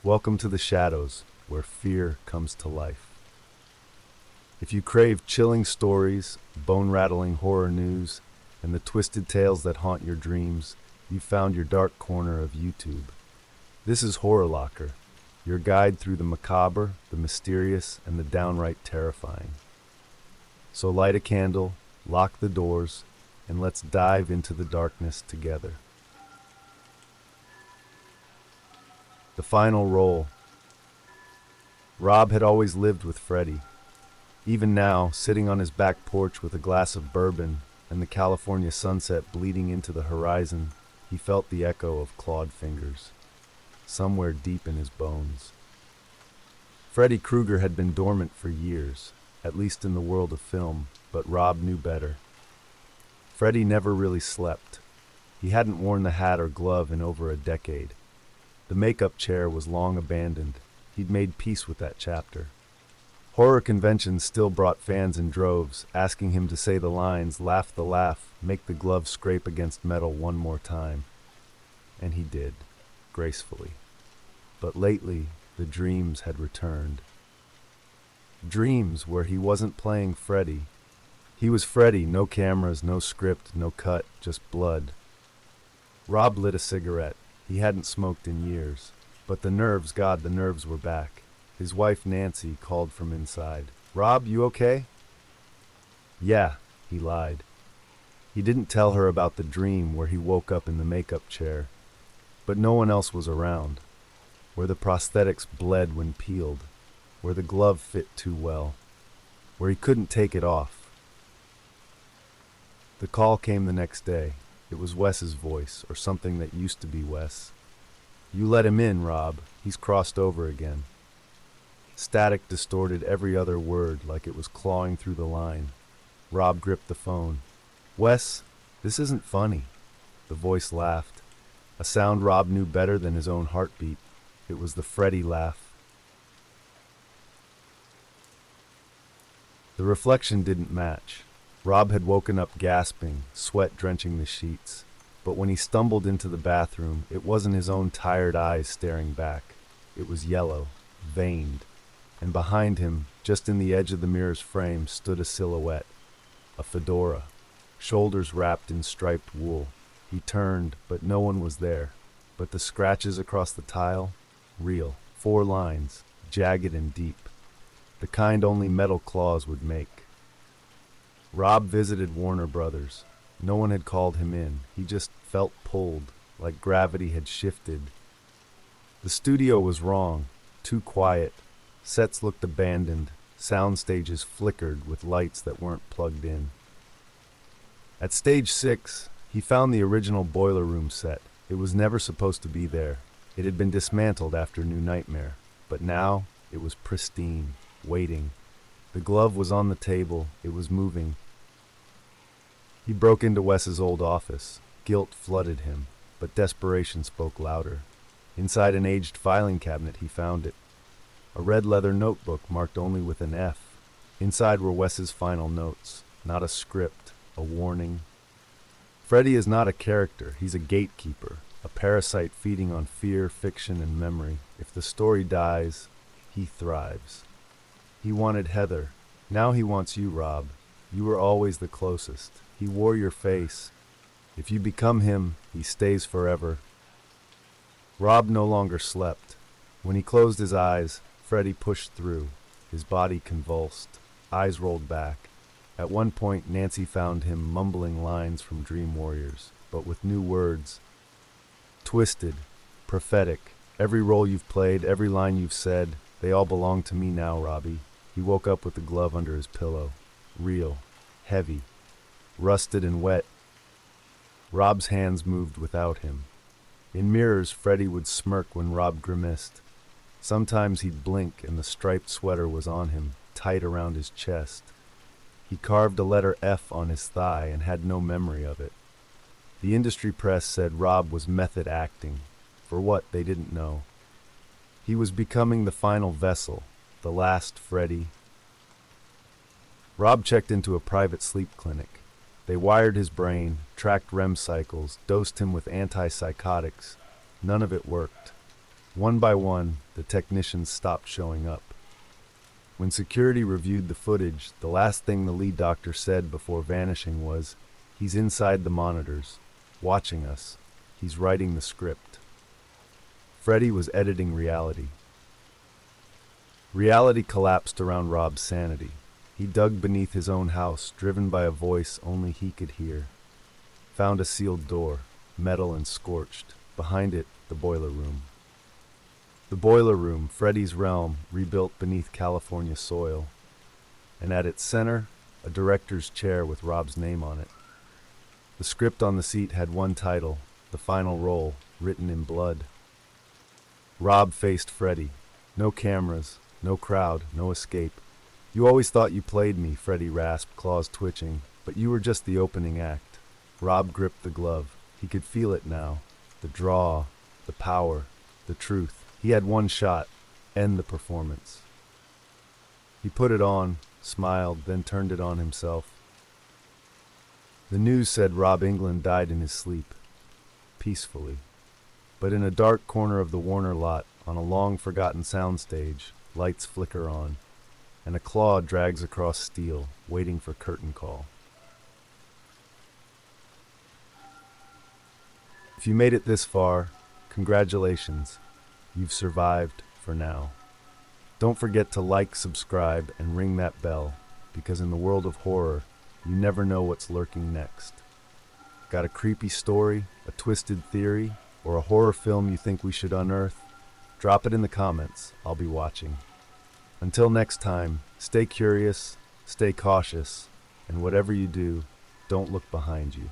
Welcome to the shadows, where fear comes to life. If you crave chilling stories, bone-rattling horror news, and the twisted tales that haunt your dreams, you've found your dark corner of YouTube. This is Horror Locker, your guide through the macabre, the mysterious, and the downright terrifying. So light a candle, lock the doors, and let's dive into the darkness together. The final roll. Rob had always lived with Freddy. Even now, sitting on his back porch with a glass of bourbon and the California sunset bleeding into the horizon, he felt the echo of clawed fingers, somewhere deep in his bones. Freddy Krueger had been dormant for years, at least in the world of film, but Rob knew better. Freddy never really slept. He hadn't worn the hat or glove in over a decade. The makeup chair was long abandoned. He'd made peace with that chapter. Horror conventions still brought fans in droves, asking him to say the lines, laugh the laugh, make the glove scrape against metal one more time. And he did, gracefully. But lately, the dreams had returned. Dreams where he wasn't playing Freddy. He was Freddy, no cameras, no script, no cut, just blood. Rob lit a cigarette. He hadn't smoked in years. But the nerves were back. His wife Nancy called from inside. "Rob, you okay?" "Yeah," he lied. He didn't tell her about the dream where he woke up in the makeup chair. But no one else was around. Where the prosthetics bled when peeled. Where the glove fit too well. Where he couldn't take it off. The call came the next day. It was Wes's voice, or something that used to be Wes. "You let him in, Rob. He's crossed over again." Static distorted every other word like it was clawing through the line. Rob gripped the phone. "Wes, this isn't funny." The voice laughed. A sound Rob knew better than his own heartbeat. It was the Freddy laugh. The reflection didn't match. Rob had woken up gasping, sweat drenching the sheets. But when he stumbled into the bathroom, it wasn't his own tired eyes staring back. It was yellow, veined. And behind him, just in the edge of the mirror's frame, stood a silhouette. A fedora, shoulders wrapped in striped wool. He turned, but no one was there. But the scratches across the tile? Real. 4 lines, jagged and deep. The kind only metal claws would make. Rob visited Warner Brothers. No one had called him in. He just felt pulled, like gravity had shifted. The studio was wrong, too quiet. Sets looked abandoned. Sound stages flickered with lights that weren't plugged in. At stage 6, he found the original boiler room set. It was never supposed to be there. It had been dismantled after New Nightmare. But now, it was pristine, waiting. The glove was on the table. It was moving. He broke into Wes's old office. Guilt flooded him, but desperation spoke louder. Inside an aged filing cabinet, he found it. A red leather notebook marked only with an F. Inside were Wes's final notes. Not a script, a warning. Freddy is not a character. He's a gatekeeper, a parasite feeding on fear, fiction, and memory. If the story dies, he thrives. He wanted Heather. Now he wants you, Rob. You were always the closest. He wore your face. If you become him, he stays forever. Rob no longer slept. When he closed his eyes, Freddy pushed through. His body convulsed. Eyes rolled back. At one point, Nancy found him mumbling lines from Dream Warriors, but with new words. Twisted. Prophetic. Every role you've played, every line you've said, they all belong to me now, Robbie. He woke up with the glove under his pillow. Real. Heavy. Rusted and wet. Rob's hands moved without him. In mirrors, Freddy would smirk when Rob grimaced. Sometimes he'd blink and the striped sweater was on him, tight around his chest. He carved a letter F on his thigh and had no memory of it. The industry press said Rob was method acting. For what, they didn't know. He was becoming the final vessel, the last Freddy. Rob checked into a private sleep clinic. They wired his brain, tracked REM cycles, dosed him with antipsychotics. None of it worked. One by one, the technicians stopped showing up. When security reviewed the footage, the last thing the lead doctor said before vanishing was, "He's inside the monitors, watching us. He's writing the script." Freddy was editing reality. Reality collapsed around Rob's sanity. He dug beneath his own house, driven by a voice only he could hear. Found a sealed door, metal and scorched. Behind it, the boiler room. The boiler room, Freddy's realm, rebuilt beneath California soil. And at its center, a director's chair with Rob's name on it. The script on the seat had one title, the final role, written in blood. Rob faced Freddy. No cameras, no crowd, no escape. "You always thought you played me," Freddy rasped, claws twitching, "but you were just the opening act." Rob gripped the glove. He could feel it now. The draw, the power, the truth. He had one shot, end the performance. He put it on, smiled, then turned it on himself. The news said Rob Englund died in his sleep, peacefully. But in a dark corner of the Warner lot, on a long-forgotten soundstage, lights flicker on, and a claw drags across steel, waiting for curtain call. If you made it this far, congratulations. You've survived for now. Don't forget to like, subscribe, and ring that bell, because in the world of horror, you never know what's lurking next. Got a creepy story, a twisted theory, or a horror film you think we should unearth? Drop it in the comments. I'll be watching. Until next time, stay curious, stay cautious, and whatever you do, don't look behind you.